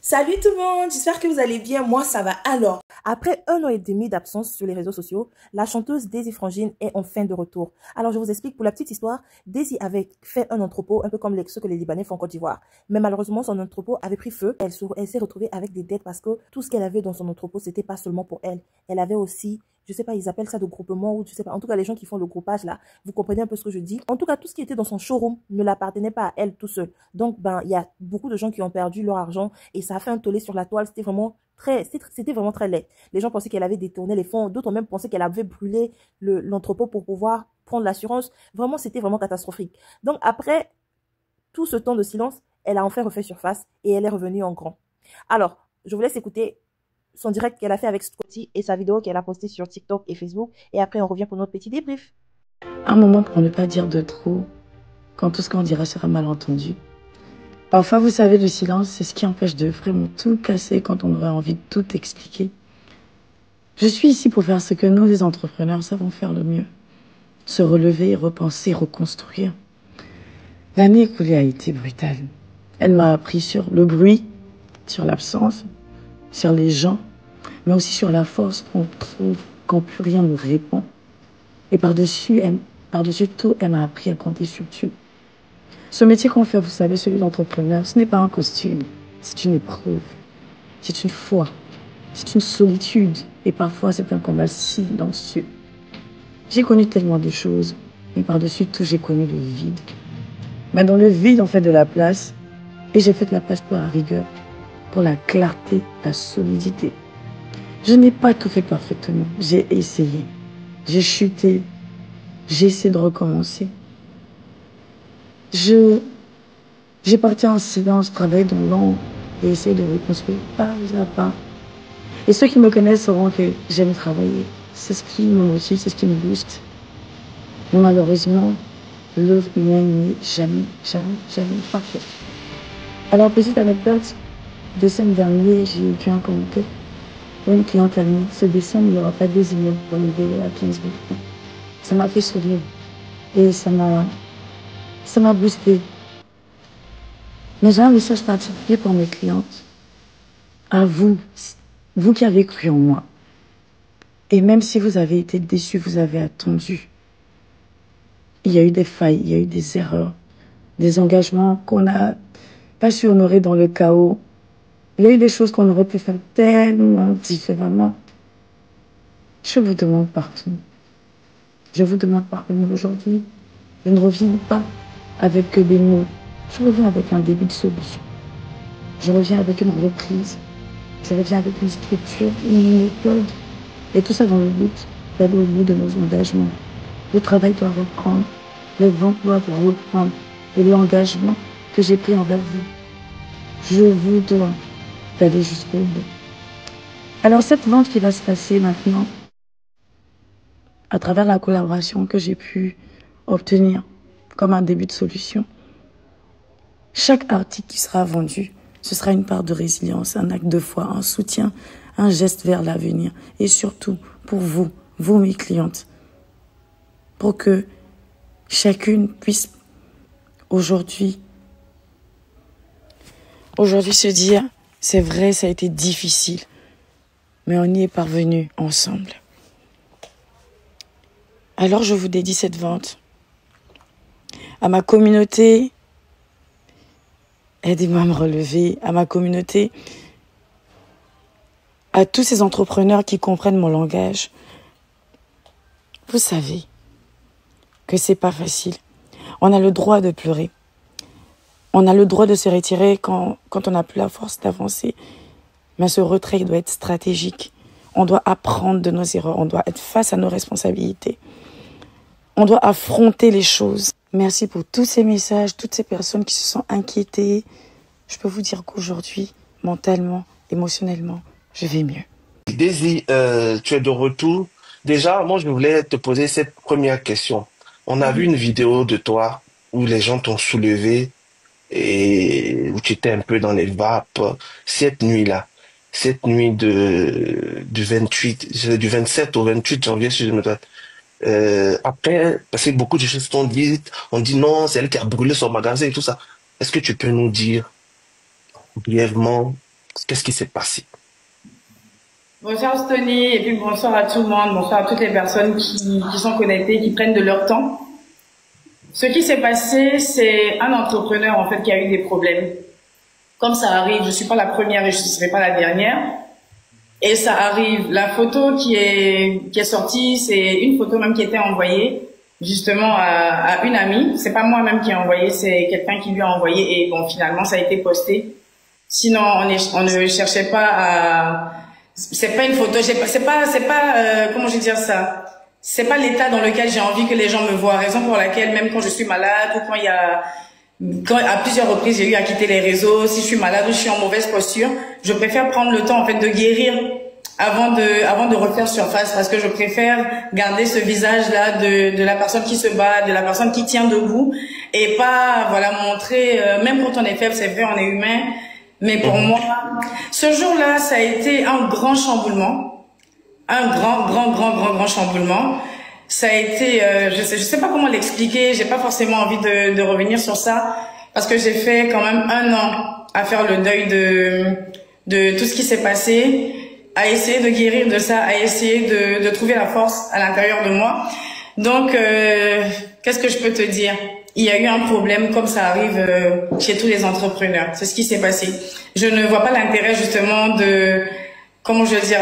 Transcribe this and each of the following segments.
Salut tout le monde, j'espère que vous allez bien, moi ça va alors. Après 1 an et demi d'absence sur les réseaux sociaux, la chanteuse Daisy Frangine est enfin de retour. Alors je vous explique pour la petite histoire, Daisy avait fait un entrepôt un peu comme ceux que les Libanais font en Côte d'Ivoire. Mais malheureusement son entrepôt avait pris feu, elle s'est retrouvée avec des dettes parce que tout ce qu'elle avait dans son entrepôt c'était pas seulement pour elle. Elle avait aussi, je sais pas, ils appellent ça de groupement ou je sais pas, en tout cas les gens qui font le groupage là, vous comprenez un peu ce que je dis. En tout cas tout ce qui était dans son showroom ne l'appartenait pas à elle tout seul. Donc il y a beaucoup de gens qui ont perdu leur argent et ça a fait un tollé sur la toile. C'était vraiment très laid. Les gens pensaient qu'elle avait détourné les fonds. D'autres même pensaient qu'elle avait brûlé l'entrepôt pour pouvoir prendre l'assurance. Vraiment, c'était vraiment catastrophique. Donc, après tout ce temps de silence, elle a enfin refait surface et elle est revenue en grand. Alors, je vous laisse écouter son direct qu'elle a fait avec Scotty et sa vidéo qu'elle a postée sur TikTok et Facebook. Et après, on revient pour notre petit débrief. Un moment pour ne pas dire de trop, quand tout ce qu'on dira sera mal entendu. Parfois, vous savez, le silence, c'est ce qui empêche de vraiment tout casser quand on aurait envie de tout expliquer. Je suis ici pour faire ce que nous, les entrepreneurs, savons faire le mieux. Se relever, repenser, reconstruire. L'année écoulée a été brutale. Elle m'a appris sur le bruit, sur l'absence, sur les gens, mais aussi sur la force qu'on trouve quand plus rien ne répond. Et par-dessus tout, elle m'a appris à compter sur Dieu. Ce métier qu'on fait, vous savez, celui d'entrepreneur, ce n'est pas un costume, c'est une épreuve, c'est une foi, c'est une solitude, et parfois c'est un combat silencieux. J'ai connu tellement de choses, mais par-dessus tout, j'ai connu le vide. Mais dans le vide, on fait de la place, et j'ai fait de la place pour la rigueur, pour la clarté, la solidité. Je n'ai pas tout fait parfaitement, j'ai essayé, j'ai chuté, j'ai essayé de recommencer. J'ai parti en silence, travaillé dans l'ombre et essayé de reconstruire pas à pas. Et ceux qui me connaissent sauront que j'aime travailler. C'est ce qui me motive, c'est ce qui me booste. Mais malheureusement, l'œuvre humaine n'est jamais parfaite. Alors, petite anecdote, décembre dernier, j'ai écrit un commentaire. Une cliente a mis, ce décembre, il n'y aura pas de désigné pour le délai à 15 000 francs. Ça m'a fait sourire. Et ça m'a boosté. Mais j'ai un message particulier pour mes clientes. À vous, vous qui avez cru en moi. Et même si vous avez été déçus, vous avez attendu. Il y a eu des failles, il y a eu des erreurs, des engagements qu'on n'a pas su honorer dans le chaos. Il y a eu des choses qu'on aurait pu faire tellement différemment. Je vous demande pardon. Je vous demande pardon aujourd'hui. Je ne reviens pas avec que des mots. Je reviens avec un début de solution. Je reviens avec une reprise. Je reviens avec une structure, une méthode. Et tout ça dans le but d'aller au bout de nos engagements. Le travail doit reprendre, les ventes doivent reprendre, et l'engagement que j'ai pris envers vous. Je vous dois d'aller jusqu'au bout. Alors cette vente qui va se passer maintenant, à travers la collaboration que j'ai pu obtenir comme un début de solution, chaque article qui sera vendu, ce sera une part de résilience, un acte de foi, un soutien, un geste vers l'avenir. Et surtout, pour vous, mes clientes, pour que chacune puisse aujourd'hui se dire, c'est vrai, ça a été difficile, mais on y est parvenu ensemble. Alors je vous dédie cette vente. À ma communauté, aidez-moi à me relever. À ma communauté, à tous ces entrepreneurs qui comprennent mon langage. Vous savez que c'est pas facile. On a le droit de pleurer. On a le droit de se retirer quand on n'a plus la force d'avancer. Mais ce retrait doit être stratégique. On doit apprendre de nos erreurs. On doit être face à nos responsabilités. On doit affronter les choses. Merci pour tous ces messages, toutes ces personnes qui se sont inquiétées. Je peux vous dire qu'aujourd'hui, mentalement, émotionnellement, je vais mieux. Daisy, tu es de retour. Déjà, moi, je voulais te poser cette première question. On a vu une vidéo de toi où les gens t'ont soulevé et où tu étais un peu dans les vapes cette nuit-là. Cette nuit du 28, du 27 au 28 janvier, si je me trompe. Après, parce que beaucoup de choses sont dites, on dit non, c'est elle qui a brûlé son magasin et tout ça. Est-ce que tu peux nous dire brièvement Qu'est-ce qui s'est passé? Bonsoir Stony, et puis bonsoir à tout le monde, bonsoir à toutes les personnes qui sont connectées, qui prennent de leur temps. Ce qui s'est passé, c'est un entrepreneur en fait qui a eu des problèmes. Comme ça arrive, je suis pas la première et je ne serai pas la dernière. Et ça arrive. La photo qui est sortie, c'est une photo même qui était envoyée justement à une amie. C'est pas moi-même qui ai envoyé, c'est quelqu'un qui lui a envoyé et bon finalement ça a été posté. Sinon on ne cherchait pas à. C'est pas une photo. C'est pas comment je vais dire ça. C'est pas l'état dans lequel j'ai envie que les gens me voient. Raison pour laquelle même quand je suis malade ou quand à plusieurs reprises j'ai eu à quitter les réseaux, si je suis malade ou je suis en mauvaise posture, je préfère prendre le temps en fait de guérir avant de refaire surface parce que je préfère garder ce visage là de la personne qui se bat, de la personne qui tient debout et pas voilà montrer même quand on est faible, c'est vrai, on est humain, mais pour moi ce jour-là ça a été un grand chamboulement, un grand chamboulement. Ça a été, je sais pas comment l'expliquer. J'ai pas forcément envie de revenir sur ça parce que j'ai fait quand même 1 an à faire le deuil de tout ce qui s'est passé, à essayer de guérir de ça, à essayer de trouver la force à l'intérieur de moi. Donc, qu'est-ce que je peux te dire? Il y a eu un problème comme ça arrive chez tous les entrepreneurs. C'est ce qui s'est passé. Je ne vois pas l'intérêt justement de, comment je veux dire.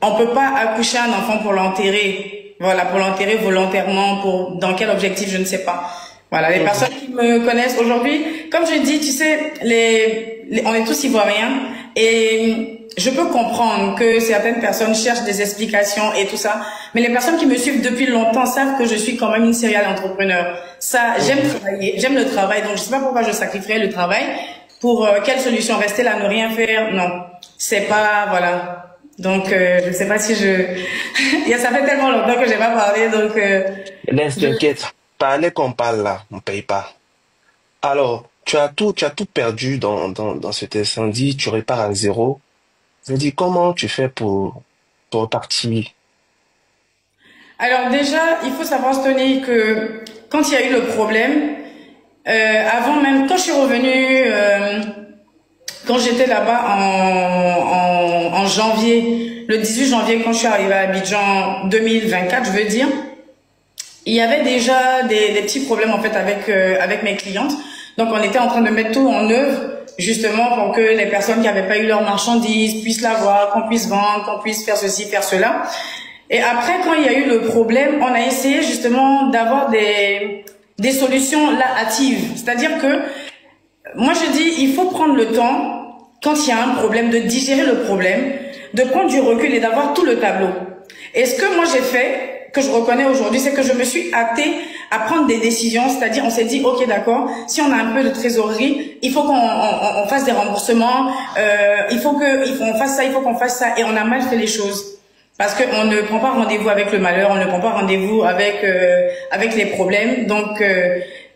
On peut pas accoucher un enfant pour l'enterrer. Voilà, pour l'enterrer volontairement, dans quel objectif, je ne sais pas. Voilà, les personnes qui me connaissent aujourd'hui, comme je dis, tu sais, on est tous ivoiriens et je peux comprendre que certaines personnes cherchent des explications et tout ça, mais les personnes qui me suivent depuis longtemps savent que je suis quand même une serial entrepreneur. Ça, j'aime travailler, j'aime le travail, donc je sais pas pourquoi je sacrifierais le travail pour quelle solution, rester là, ne rien faire, non. C'est pas, voilà. Donc, je sais pas si ça fait tellement longtemps que j'ai pas parlé, donc. Laisse, t'inquiète. Parler qu'on parle là, on paye pas. Alors, tu as tout perdu dans cet incendie. Tu répares à zéro. Je me dis, comment tu fais pour repartir? Alors déjà, il faut savoir, Tony, que quand il y a eu le problème, avant même, quand je suis revenue. Quand j'étais là-bas en janvier, le 18 janvier, quand je suis arrivée à Abidjan 2024, je veux dire, il y avait déjà des petits problèmes en fait avec mes clientes. Donc on était en train de mettre tout en œuvre justement pour que les personnes qui n'avaient pas eu leur marchandise puissent l'avoir, qu'on puisse vendre, qu'on puisse faire ceci, faire cela. Et après, quand il y a eu le problème, on a essayé justement d'avoir des solutions là hâtives. C'est-à-dire que moi, je dis, il faut prendre le temps, quand il y a un problème, de digérer le problème, de prendre du recul et d'avoir tout le tableau. Et ce que moi j'ai fait, que je reconnais aujourd'hui, c'est que je me suis hâtée à prendre des décisions, c'est-à-dire on s'est dit, ok d'accord, si on a un peu de trésorerie, il faut qu'on fasse des remboursements, il faut qu'on fasse ça, il faut qu'on fasse ça, et on a mal fait les choses. Parce qu'on ne prend pas rendez-vous avec le malheur, on ne prend pas rendez-vous avec les problèmes, donc...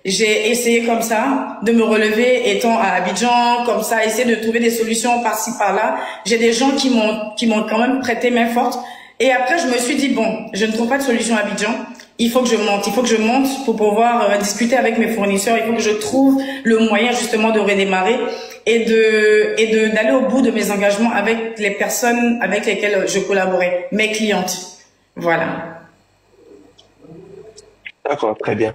j'ai essayé comme ça de me relever étant à Abidjan, comme ça, essayer de trouver des solutions par-ci par-là. J'ai des gens qui m'ont quand même prêté main forte. Et après, je me suis dit, bon, je ne trouve pas de solution à Abidjan. Il faut que je monte pour pouvoir discuter avec mes fournisseurs. Il faut que je trouve le moyen justement de redémarrer et d'aller au bout de mes engagements avec les personnes avec lesquelles je collaborais, mes clientes. Voilà. D'accord, très bien.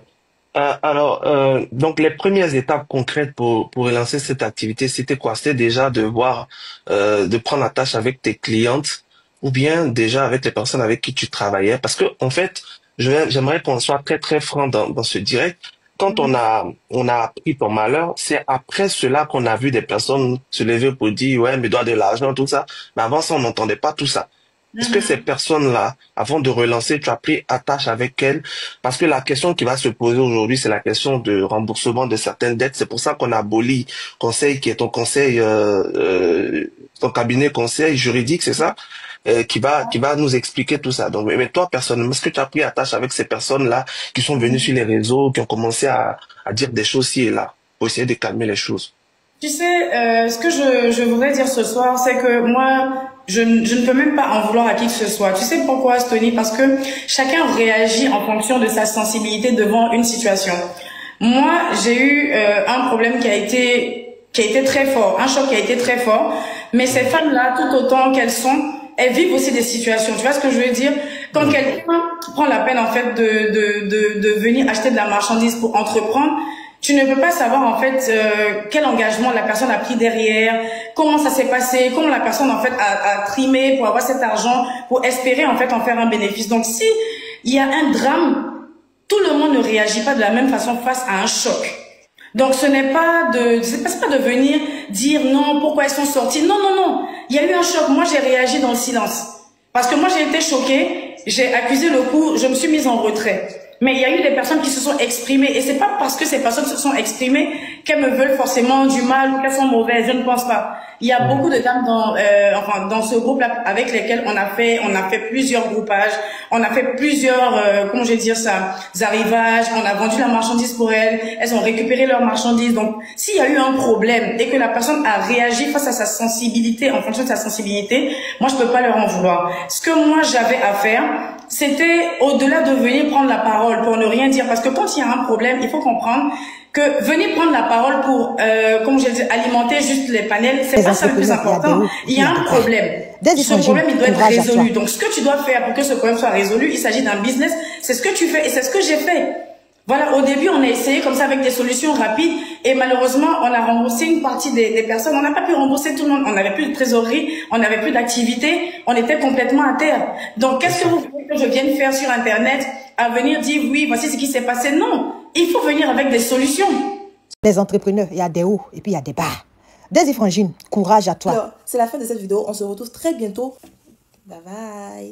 Donc les premières étapes concrètes pour relancer cette activité, c'était quoi? C'était déjà de prendre la tâche avec tes clientes ou bien déjà avec les personnes avec qui tu travaillais. Parce que en fait, j'aimerais qu'on soit très très franc dans ce direct. Quand on a appris ton malheur, c'est après cela qu'on a vu des personnes se lever pour dire ouais, mais doit de l'argent, tout ça. Mais avant ça, on n'entendait pas tout ça. Est-ce que ces personnes-là, avant de relancer, tu as pris attache avec elles? Parce que la question qui va se poser aujourd'hui, c'est la question de remboursement de certaines dettes. C'est pour ça qu'on a aboli Conseil, qui est ton conseil, ton cabinet conseil juridique, c'est ça? Qui va nous expliquer tout ça. Donc, mais toi, personnellement, est-ce que tu as pris attache avec ces personnes-là qui sont venues sur les réseaux, qui ont commencé à dire des choses ci et là, pour essayer de calmer les choses? Tu sais, ce que je voudrais dire ce soir, c'est que moi, je ne peux même pas en vouloir à qui que ce soit. Tu sais pourquoi, Stony? Parce que chacun réagit en fonction de sa sensibilité devant une situation. Moi, j'ai eu un problème qui a été qui a été très fort, un choc qui a été très fort. Mais ces femmes-là, tout autant qu'elles sont, elles vivent aussi des situations. Tu vois ce que je veux dire? Quand quelqu'un prend la peine, en fait, de venir acheter de la marchandise pour entreprendre, tu ne peux pas savoir, en fait, quel engagement la personne a pris derrière, comment ça s'est passé, comment la personne, en fait, a trimé pour avoir cet argent, pour espérer, en fait, en faire un bénéfice. Donc, si il y a un drame, tout le monde ne réagit pas de la même façon face à un choc. Donc, ce n'est pas de venir dire non, pourquoi elles sont sorties. Non, non, non. Il y a eu un choc. Moi, j'ai réagi dans le silence. Parce que moi, j'ai été choquée. J'ai accusé le coup. Je me suis mise en retrait. Mais il y a eu des personnes qui se sont exprimées. Et c'est pas parce que ces personnes se sont exprimées qu'elles me veulent forcément du mal ou qu'elles sont mauvaises. Je ne pense pas. Il y a beaucoup de dames dans ce groupe-là avec lesquelles on a fait plusieurs groupages. On a fait plusieurs, comment je vais dire ça, arrivages. On a vendu la marchandise pour elles. Elles ont récupéré leur marchandise. Donc, s'il y a eu un problème et que la personne a réagi face à sa sensibilité, en fonction de sa sensibilité, moi, je peux pas leur en vouloir. Ce que moi, j'avais à faire, c'était au-delà de venir prendre la parole pour ne rien dire. Parce que quand il y a un problème, il faut comprendre que venir prendre la parole pour, comme je dis, alimenter juste les panels, c'est pas ça le plus important. Il y a un problème. Ce problème, il doit être résolu. Donc, ce que tu dois faire pour que ce problème soit résolu, il s'agit d'un business, c'est ce que tu fais et c'est ce que j'ai fait. Voilà, au début, on a essayé comme ça avec des solutions rapides et malheureusement, on a remboursé une partie des personnes. On n'a pas pu rembourser tout le monde. On n'avait plus de trésorerie, on n'avait plus d'activité, on était complètement à terre. Donc, qu'est-ce que vous voulez que je vienne faire sur Internet à venir dire oui, voici ce qui s'est passé? Non, il faut venir avec des solutions. Les entrepreneurs, il y a des hauts et puis il y a des bas. Daisy Frangine, courage à toi. Alors, c'est la fin de cette vidéo. On se retrouve très bientôt. Bye bye.